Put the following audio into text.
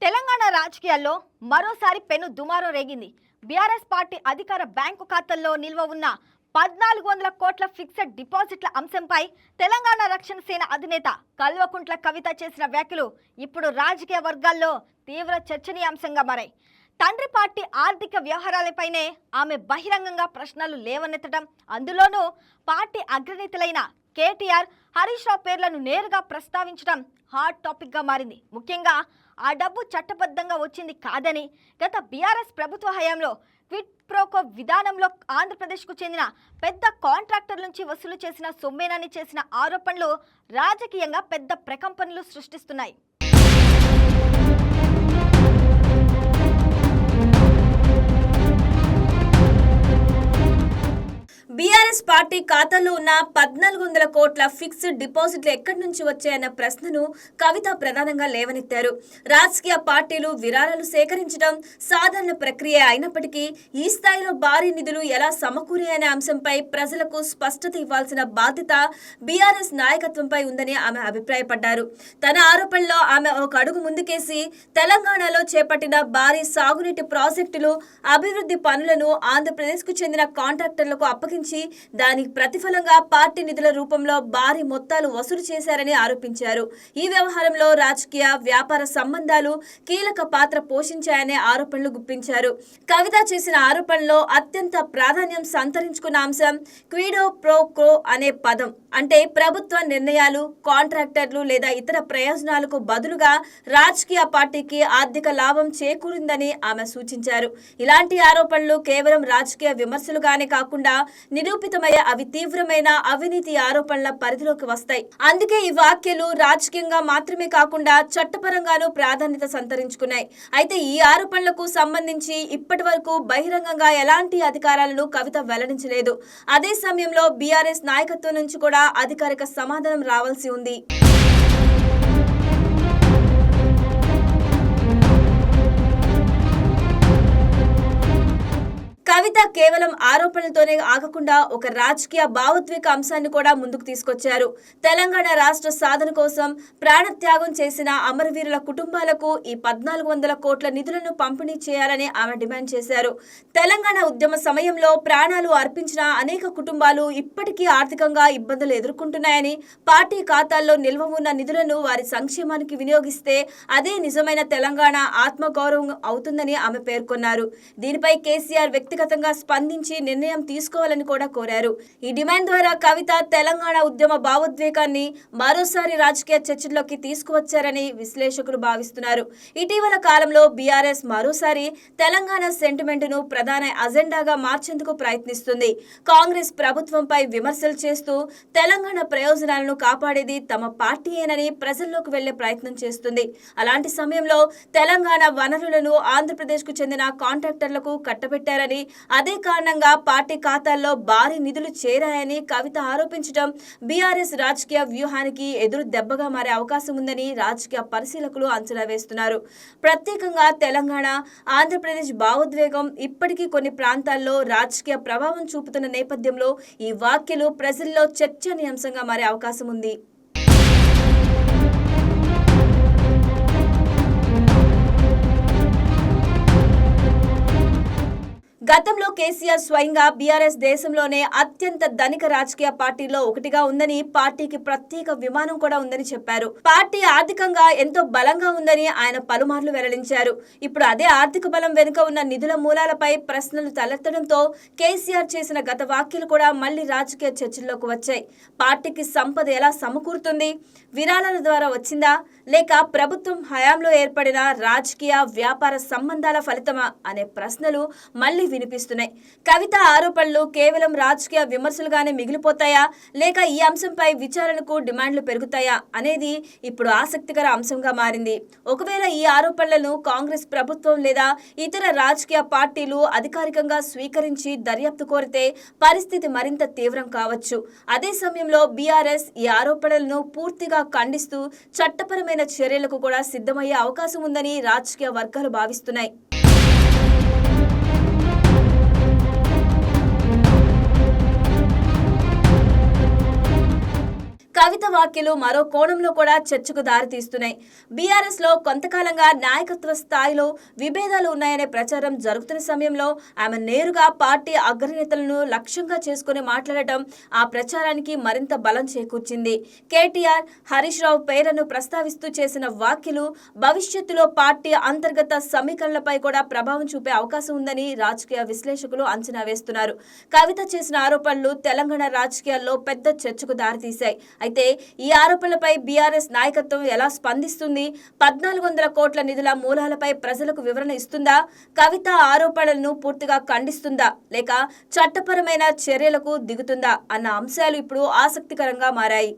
తెలంగాణ రాజకీయాల్లో మరోసారి పెను దుమారం రేగింది. బీఆర్ఎస్ పార్టీ అధికార బ్యాంకు ఖాతాల్లో నిల్వ ఉన్న 1400 కోట్ల ఫిక్స్డ్ డిపాజిట్ల అంశంపై తెలంగాణ రక్షణ సేన అధినేత కల్వకుంట్ల కవిత చేసిన వ్యాఖ్యలు ఇప్పుడు రాజకీయ వర్గాల్లో తీవ్ర చర్చనీయాంశంగా మారాయి. తండ్రి పార్టీ ఆర్థిక వ్యవహారాలపైనే ఆమె బహిరంగంగా ప్రశ్నలు లేవనెత్తడం, అందులోనూ పార్టీ అగ్రనేతలైన కేటీఆర్, హరీష్ రావు పేర్లను నేరుగా ప్రస్తావించడం హాట్ టాపిక్గా మారింది. ముఖ్యంగా ఆ డబ్బు చట్టబద్ధంగా వచ్చింది కాదని, గత బీఆర్ఎస్ ప్రభుత్వ హయాంలో క్విడ్ ప్రోకో విధానంలో ఆంధ్రప్రదేశ్కు చెందిన పెద్ద కాంట్రాక్టర్ నుంచి వసూలు చేసిన సొమ్మేనని చేసిన ఆరోపణలు రాజకీయంగా పెద్ద ప్రకంపనలు సృష్టిస్తున్నాయి. బీఆర్ఎస్ పార్టీ ఖాతాలో ఉన్న 1400 కోట్ల ఫిక్స్డ్ డిపాజిట్లు ఎక్కడి నుంచి వచ్చాయన్న ప్రశ్నను కవిత ప్రధానంగా లేవనెత్తారు. రాజకీయ పార్టీలు విరాళాలు సేకరించడం సాధారణ ప్రక్రియ అయినప్పటికీ ఈ స్థాయిలో భారీ నిధులు ఎలా సమకూరాయనే అంశంపై ప్రజలకు స్పష్టత ఇవ్వాల్సిన బాధ్యత బీఆర్ఎస్ నాయకత్వంపై ఉందని ఆమె అభిప్రాయపడ్డారు. తన ఆరోపణలో ఆమె ఒక అడుగు ముందుకేసి తెలంగాణలో చేపట్టిన భారీ సాగునీటి ప్రాజెక్టులు, అభివృద్ధి పనులను ఆంధ్రప్రదేశ్కు చెందిన కాంట్రాక్టర్లకు అప్పగించారు. దానికి ప్రతిఫలంగా పార్టీ నిధుల రూపంలో భారీ మొత్తాలు వసూలు చేశారని ఆరోపించారు. ఈ వ్యవహారంలో రాజకీయ, వ్యాపార సంబంధాలు కీలక పాత్ర పోషించాయనే ఆరోపణలు గుప్పించారు. కవిత చేసిన ఆరోపణలో అత్యంత ప్రాధాన్యం సంతరించుకున్న అంశం క్విడో ప్రో క్వో అనే పదం. అంటే ప్రభుత్వ నిర్ణయాలు, కాంట్రాక్టర్లు లేదా ఇతర ప్రయోజనాలకు బదులుగా రాజకీయ పార్టీకి ఆర్థిక లాభం చేకూరిందని ఆమె సూచించారు. ఇలాంటి ఆరోపణలు కేవలం రాజకీయ విమర్శలుగానే కాకుండా నిరూపితమయ్యే అవి తీవ్రమైన అవినీతి ఆరోపణల పరిధిలోకి వస్తాయి. అందుకే ఈ వ్యాఖ్యలు రాజకీయంగా మాత్రమే కాకుండా చట్టపరంగానూ ప్రాధాన్యత సంతరించుకున్నాయి. అయితే ఈ ఆరోపణలకు సంబంధించి ఇప్పటి వరకు బహిరంగంగా ఎలాంటి అధికారాలను కవిత వెల్లడించలేదు. అదే సమయంలో బీఆర్ఎస్ నాయకత్వం నుంచి కూడా అధికారిక సమాధానం రావాల్సి ఉంది. కవిత కేవలం ఆరోపణలతోనే ఆగకుండా ఒక రాజకీయ భావోద్వేగ అంశాన్ని కూడా ముందుకు తీసుకొచ్చారు. తెలంగాణ రాష్ట్ర సాధన కోసం ప్రాణత్యాగం చేసిన అమరవీరుల కుటుంబాలకు ఈ 1400 కోట్ల నిధులను పంపిణీ చేయాలని ఆమె డిమాండ్ చేశారు. తెలంగాణ ఉద్యమ సమయంలో ప్రాణాలు అర్పించిన అనేక కుటుంబాలు ఇప్పటికీ ఆర్థికంగా ఇబ్బందులు ఎదుర్కొంటున్నాయని, పార్టీ ఖాతాల్లో నిల్వ ఉన్న నిధులను వారి సంక్షేమానికి వినియోగిస్తే అదే నిజమైన తెలంగాణ ఆత్మగౌరవం అవుతుందని ఆమె పేర్కొన్నారు. దీనిపై కేసీఆర్ వ్యక్తిగతంగా స్పందించి నిర్ణయం తీసుకోవాలని కూడా కోరారు. ఈ డిమాండ్ ద్వారా కవిత తెలంగాణ ఉద్యమ భావోద్వేగాన్ని మరోసారి రాజకీయ చర్చల్లోకి తీసుకువచ్చారని విశ్లేషకులు భావిస్తున్నారు. ఇటీవల కాలంలో బీఆర్ఎస్ మరోసారి తెలంగాణ సెంటిమెంట్ ను ప్రధాన అజెండాగా మార్చేందుకు ప్రయత్నిస్తుంది. కాంగ్రెస్ ప్రభుత్వంపై విమర్శలు చేస్తూ తెలంగాణ ప్రయోజనాలను కాపాడేది తమ పార్టీయేనని ప్రజల్లోకి వెళ్లే ప్రయత్నం చేస్తుంది. అలాంటి సమయంలో తెలంగాణ వనరులను ఆంధ్రప్రదేశ్కు చెందిన కాంట్రాక్టర్లకు కట్టబెట్టారని, అదే కారణంగా పార్టీ ఖాతాల్లో భారీ నిధులు చేరాయని కవిత ఆరోపించడం బీఆర్ఎస్ రాజకీయ వ్యూహానికి ఎదురు దెబ్బగా మారే అవకాశం ఉందని రాజకీయ పరిశీలకులు అంచనా వేస్తున్నారు. ప్రత్యేకంగా తెలంగాణ, ఆంధ్రప్రదేశ్ భావోద్వేగం ఇప్పటికీ కొన్ని ప్రాంతాల్లో రాజకీయ ప్రభావం చూపుతున్న నేపథ్యంలో ఈ వ్యాఖ్యలు ప్రజల్లో చర్చనీయాంశంగా మారే అవకాశం ఉంది. గతంలో కేసీఆర్ స్వయంగా బీఆర్ఎస్ దేశంలోనే అత్యంత ధనిక రాజకీయ పార్టీలో ఒకటిగా ఉందని, పార్టీకి ప్రత్యేక విమానం కూడా ఉందని చెప్పారు. పార్టీ ఆర్థికంగా ఎంతో బలంగా ఉందని ఆయన పలుమార్లు వెల్లడించారు. ఇప్పుడు అదే ఆర్థిక బలం వెనుక ఉన్న నిధుల మూలాలపై ప్రశ్నలు తలెత్తడంతో కేసీఆర్ చేసిన గత వ్యాఖ్యలు కూడా మళ్లీ రాజకీయ చర్చల్లోకి వచ్చాయి. పార్టీకి సంపద ఎలా సమకూరుతుంది? విరాళాల ద్వారా వచ్చిందా, లేక ప్రభుత్వం హయాంలో ఏర్పడిన రాజకీయ, వ్యాపార సంబంధాల ఫలితమా అనే ప్రశ్నలు మళ్లీ వినిపిస్తున్నాయి. కవిత ఆరోపణలు కేవలం రాజకీయ విమర్శలుగానే మిగిలిపోతాయా, లేక ఈ అంశంపై విచారణకు డిమాండ్లు పెరుగుతాయా అనేది ఇప్పుడు ఆసక్తికర అంశంగా మారింది. ఒకవేళ ఈ ఆరోపణలను కాంగ్రెస్ ప్రభుత్వం లేదా ఇతర రాజకీయ పార్టీలు అధికారికంగా స్వీకరించి దర్యాప్తు కోరితే పరిస్థితి మరింత తీవ్రం కావచ్చు. అదే సమయంలో బీఆర్ఎస్ ఈ ఆరోపణలను పూర్తిగా ఖండిస్తూ చట్టపరమైన చర్యలకు కూడా సిద్ధమయ్యే అవకాశం ఉందని రాజకీయ వర్గాలు భావిస్తున్నాయి. కవిత వ్యాఖ్యలు మరో కోణంలో కూడా చర్చకు దారితీస్తున్నాయి. బీఆర్ఎస్ లో కొంతకాలంగా నాయకత్వ స్థాయిలో విభేదాలు ఉన్నాయనే ప్రచారం జరుగుతున్న సమయంలో ఆమె నేరుగా పార్టీ అగ్రనేతలను లక్ష్యంగా చేసుకుని మాట్లాడటం ఆ ప్రచారానికి మరింత బలం చేకూర్చింది. కేటీఆర్, హరీష్ రావు పేర్లను ప్రస్తావిస్తూ చేసిన వ్యాఖ్యలు భవిష్యత్తులో పార్టీ అంతర్గత సమీకరణలపై కూడా ప్రభావం చూపే అవకాశం ఉందని రాజకీయ విశ్లేషకులు అంచనా వేస్తున్నారు. కవిత చేసిన ఆరోపణలు తెలంగాణ రాజకీయాల్లో పెద్ద చర్చకు దారితీశాయి. అయితే ఈ ఆరోపణలపై బీఆర్ఎస్ నాయకత్వం ఎలా స్పందిస్తుంది? 1400 కోట్ల నిధుల మూలాలపై ప్రజలకు వివరణ ఇస్తుందా? కవిత ఆరోపణలను పూర్తిగా ఖండిస్తుందా? లేక చట్టపరమైన చర్యలకు దిగుతుందా అన్న అంశాలు ఇప్పుడు ఆసక్తికరంగా మారాయి.